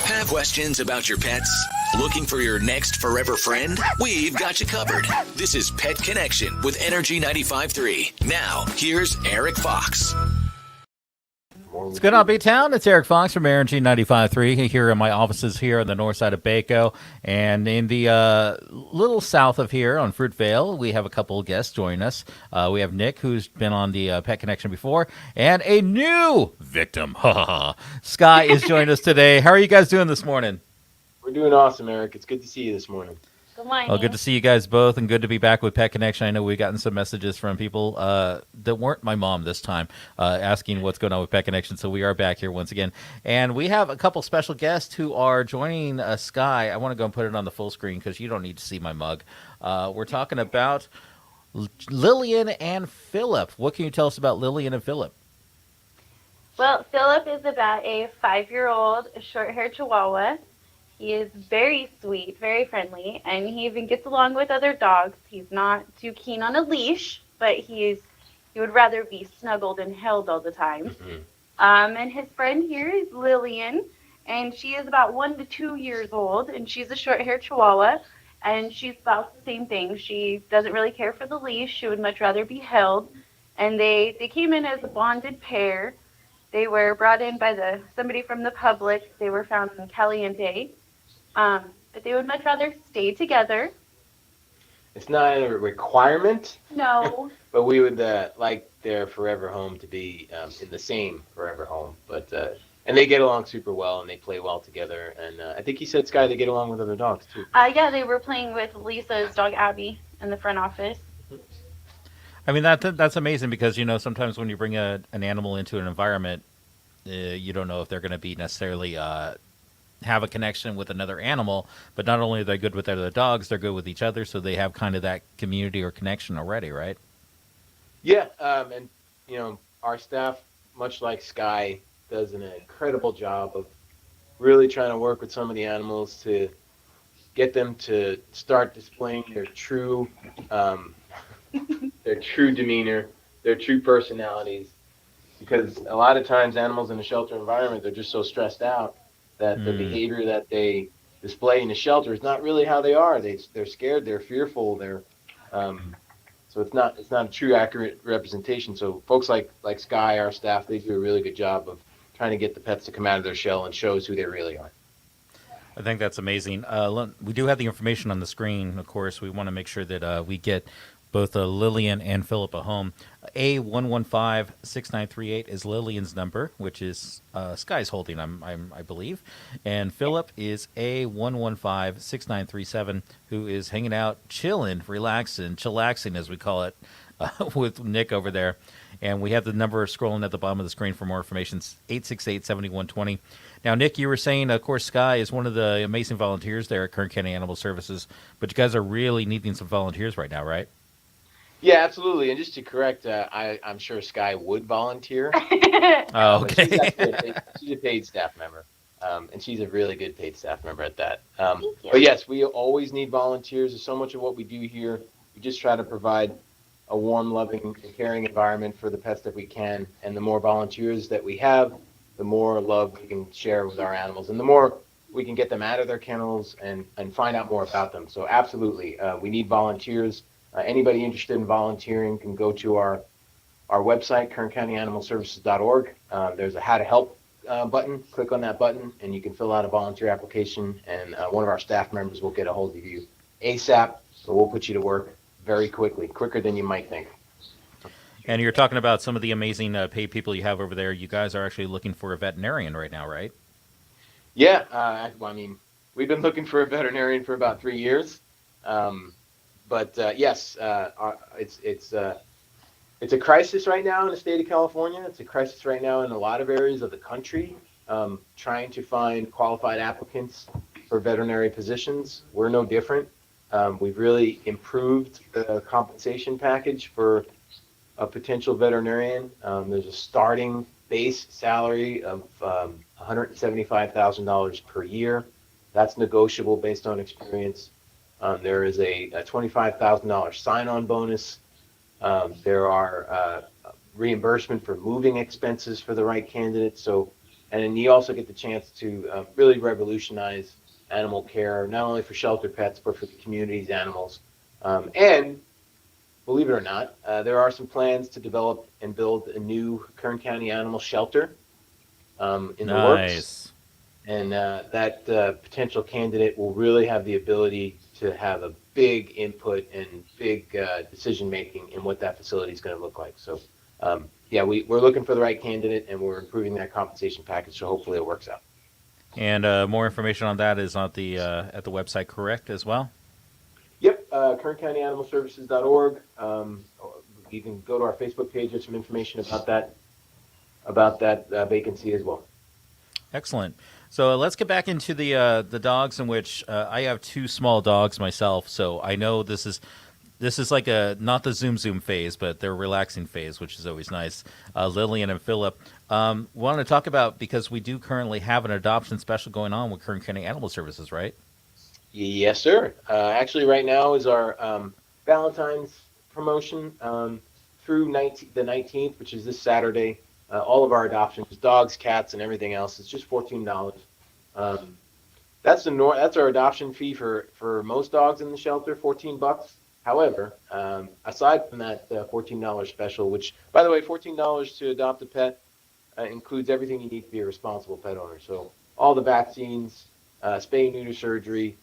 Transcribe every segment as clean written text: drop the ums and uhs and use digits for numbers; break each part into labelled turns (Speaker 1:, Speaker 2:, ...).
Speaker 1: Have questions about your pets? Looking for your next forever friend? We've got you covered. This is Pet Connection with Energy 95.3. Now, here's Erik Fox.
Speaker 2: It's good on B-Town. It's Erik Fox from Energy 95.3 here in my offices here on the north side of Baco. And in the little south of here on Fruitvale, we have a couple of guests joining us. We have Nick, who's been on the Pet Connection before, and a new victim. Sky is joining us today. How are you guys doing this morning?
Speaker 3: We're doing awesome, Erik. It's good to see you this morning.
Speaker 4: Good morning.
Speaker 2: Well, good to see you guys both, and good to be back with Pet Connection. I know we've gotten some messages from people that weren't my mom this time asking what's going on with Pet Connection, so we are back here once again. And we have a couple special guests who are joining Sky. I want to go and put it on the full screen because you don't need to see my mug. We're talking about Lillian and Phillip. What can you tell us about Lillian and Phillip?
Speaker 4: Well, Phillip is about a 5-year-old short-haired Chihuahua. He is very sweet, very friendly, and he even gets along with other dogs. He's not too keen on a leash, but he would rather be snuggled and held all the time. And his friend here is Lillian, and she is about 1 to 2 years old, and she's a short-haired Chihuahua, and she's about the same thing. She doesn't really care for the leash. She would much rather be held. And they came in as a bonded pair. They were brought in by somebody from the public. They were found in Caliente. But they would much rather stay together.
Speaker 3: It's not a requirement.
Speaker 4: No.
Speaker 3: But we would like their forever home to be in the same forever home. But and they get along super well, and they play well together. And I think you said, Sky, they get along with other dogs, too.
Speaker 4: Yeah, they were playing with Lisa's dog, Abby, in the front office.
Speaker 2: I mean, that's amazing because, you know, sometimes when you bring an animal into an environment, you don't know if they're going to be necessarily have a connection with another animal, but not only are they good with other dogs, they're good with each other, so they have kind of that community or connection already, right?
Speaker 3: Yeah, and, you know, our staff, much like Sky, does an incredible job of really trying to work with some of the animals to get them to start displaying their true demeanor, their true personalities, because a lot of times animals in a shelter environment, they're just so stressed out that the behavior that they display in the shelter is not really how they are. They're scared, they're fearful, so it's not a true accurate representation. So folks like Sky, our staff, they do a really good job of trying to get the pets to come out of their shell and show us who they really are.
Speaker 2: I think that's amazing. We do have the information on the screen, of course. We want to make sure that we get both Lillian and Phillip a home. A115-6938 is Lillian's number, which is Sky's holding, I believe. And Phillip is A115-6937, who is hanging out, chilling, relaxing, chillaxing, as we call it, with Nick over there. And we have the number scrolling at the bottom of the screen for more information. It's 868-7120. Now, Nick, you were saying, of course, Sky is one of the amazing volunteers there at Kern County Animal Services, but you guys are really needing some volunteers right now, right?
Speaker 3: Yeah, absolutely. And just to correct, I'm sure Sky would volunteer.
Speaker 2: Oh, okay.
Speaker 3: She's a paid staff member, and she's a really good paid staff member at that.
Speaker 4: Thank you.
Speaker 3: But yes, we always need volunteers. There's so much of what we do here. We just try to provide a warm, loving, and caring environment for the pets that we can. And the more volunteers that we have, the more love we can share with our animals, and the more we can get them out of their kennels and find out more about them. So absolutely, we need volunteers. Anybody interested in volunteering can go to our website, kerncountyanimalservices.org. There's a How to Help button. Click on that button, and you can fill out a volunteer application, and one of our staff members will get a hold of you ASAP, so we'll put you to work very quickly, quicker than you might think.
Speaker 2: And you're talking about some of the amazing paid people you have over there. You guys are actually looking for a veterinarian right now, right?
Speaker 3: Yeah, I mean, we've been looking for a veterinarian for about 3 years. But yes, it's a crisis right now in the state of California. It's a crisis right now in a lot of areas of the country, trying to find qualified applicants for veterinary positions. We're no different. We've really improved the compensation package for a potential veterinarian. There's a starting base salary of $175,000 per year. That's negotiable based on experience. There is a $25,000 sign-on bonus. There are reimbursement for moving expenses for the right candidate. So And then you also get the chance to really revolutionize animal care, not only for shelter pets, but for the community's animals. And believe it or not, there are some plans to develop and build a new Kern County Animal Shelter in the works. And that potential candidate will really have the ability to have a big input and big decision making in what that facility is going to look like. So, yeah, we're looking for the right candidate, and we're improving that compensation package. So hopefully it works out.
Speaker 2: And more information on that is on the at the website, correct, as well?
Speaker 3: Yep, KernCountyAnimalServices.org. You can go to our Facebook page. There's some information about that vacancy as well.
Speaker 2: Excellent. So let's get back into the dogs, in which I have two small dogs myself. So I know this is like a not the zoom phase, but their relaxing phase, which is always nice. Lillian and Phillip. Want to talk about, because we do currently have an adoption special going on with Kern County Animal Services, right?
Speaker 3: Yes, sir. Actually, right now is our Valentine's promotion through the 19th, which is this Saturday. All of our adoptions, dogs, cats, and everything else, is just $14. That's our adoption fee for most dogs in the shelter, $14. However, aside from that $14 special, which, by the way, $14 to adopt a pet includes everything you need to be a responsible pet owner. So all the vaccines, spay and neuter surgery,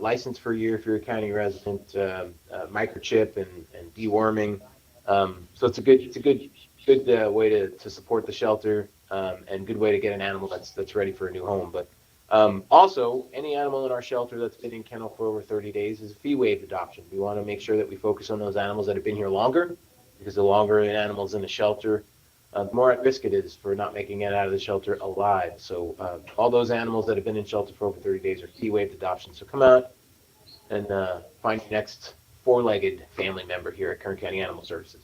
Speaker 3: license for a year if you're a county resident, microchip and deworming. So it's a good way to support the shelter, and good way to get an animal that's ready for a new home. But also, any animal in our shelter that's been in kennel for over 30 days is a fee-waived adoption. We want to make sure that we focus on those animals that have been here longer, because the longer an animal's in the shelter, the more at risk it is for not making it out of the shelter alive. So all those animals that have been in shelter for over 30 days are fee-waived adoption. So come out and find your next four-legged family member here at Kern County Animal Services.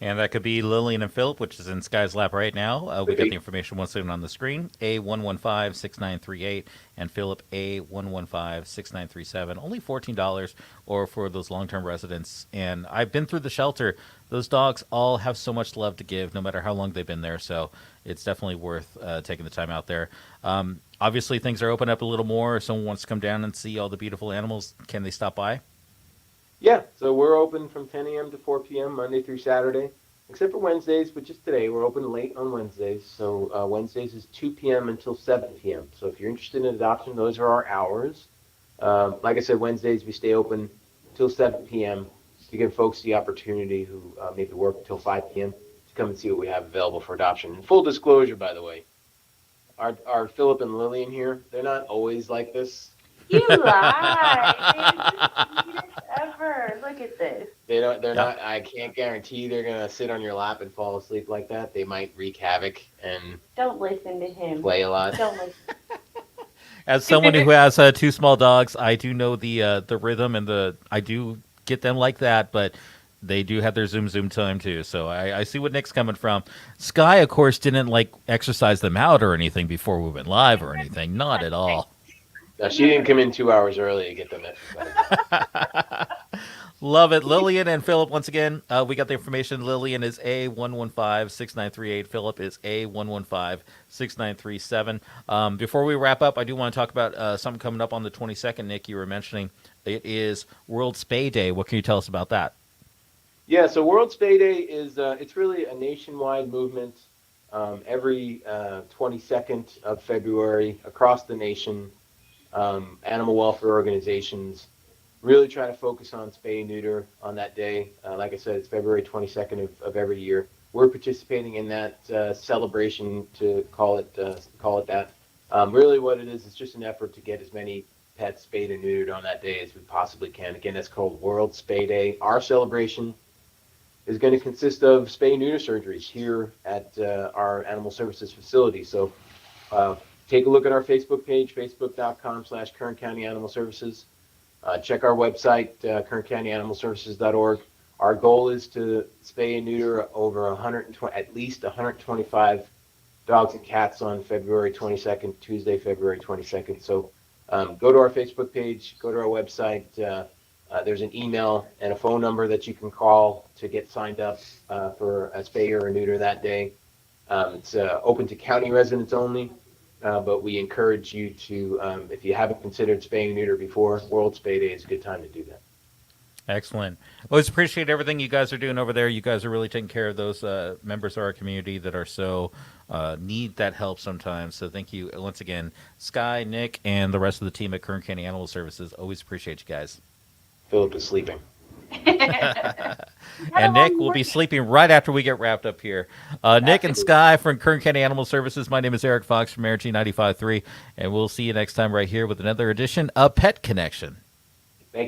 Speaker 2: And that could be Lillian and Phillip, which is in Sky's lap right now. We got the information once again on the screen. A115-6938 and Phillip A115-6937. Only $14, or for those long-term residents. And I've been through the shelter. Those dogs all have so much love to give, no matter how long they've been there. So it's definitely worth taking the time out there. Obviously, things are open up a little more. If someone wants to come down and see all the beautiful animals, can they stop by?
Speaker 3: Yeah, so we're open from 10 a.m. to 4 p.m. Monday through Saturday, except for Wednesdays, but just today we're open late on Wednesdays. So Wednesdays is 2 p.m. until 7 p.m. So if you're interested in adoption, those are our hours. Like I said, Wednesdays we stay open till 7 p.m. to give folks the opportunity who maybe work until 5 p.m. to come and see what we have available for adoption. And full disclosure, by the way, our Phillip and Lillian here, they're not always like this.
Speaker 4: You lie. Ever. Look at this.
Speaker 3: They're not. I can't guarantee they're gonna sit on your lap and fall asleep like that. They might wreak havoc and
Speaker 4: don't listen to him.
Speaker 3: Play a lot.
Speaker 4: Don't listen.
Speaker 2: As someone who has two small dogs, I do know the rhythm, and I do get them like that, but they do have their zoom time too. So I see what Nick's coming from. Sky, of course, didn't exercise them out or anything before we went live or anything. Not at all.
Speaker 3: No, she didn't come in 2 hours early to get them exercise.
Speaker 2: Love it. Lillian and Phillip, once again, we got the information. Lillian is A115-6938. Phillip is A115-6937. Before we wrap up, I do want to talk about something coming up on the 22nd, Nick, you were mentioning. It is World Spay Day. What can you tell us about that?
Speaker 3: Yeah, so World Spay Day is it's really a nationwide movement. Every 22nd of February across the nation, animal welfare organizations really try to focus on spay and neuter on that day. Like I said, it's February 22nd of every year. We're participating in that celebration, to call it that. Really what it is just an effort to get as many pets spayed and neutered on that day as we possibly can. Again, that's called World Spay Day. Our celebration is going to consist of spay and neuter surgeries here at our animal services facility. So take a look at our Facebook page, facebook.com/Kern County Animal Services. Check our website, KernCountyAnimalServices.org. Our goal is to spay and neuter over at least 125 dogs and cats on February 22nd, Tuesday, February 22nd. So go to our Facebook page, go to our website. There's an email and a phone number that you can call to get signed up for a spay or a neuter that day. It's open to county residents only, but we encourage you to, if you haven't considered spaying and neuter before, World Spay Day is a good time to do that.
Speaker 2: Excellent. Always appreciate everything you guys are doing over there. You guys are really taking care of those members of our community that are so need that help sometimes. So thank you once again, Sky, Nick, and the rest of the team at Kern County Animal Services. Always appreciate you guys.
Speaker 3: Phillip is sleeping.
Speaker 2: And Nick will be sleeping right after we get wrapped up here. Nick and Sky from Kern County Animal Services. My name is Erik Fox from Energy 95.3, and we'll see you next time right here with another edition of Pet Connection.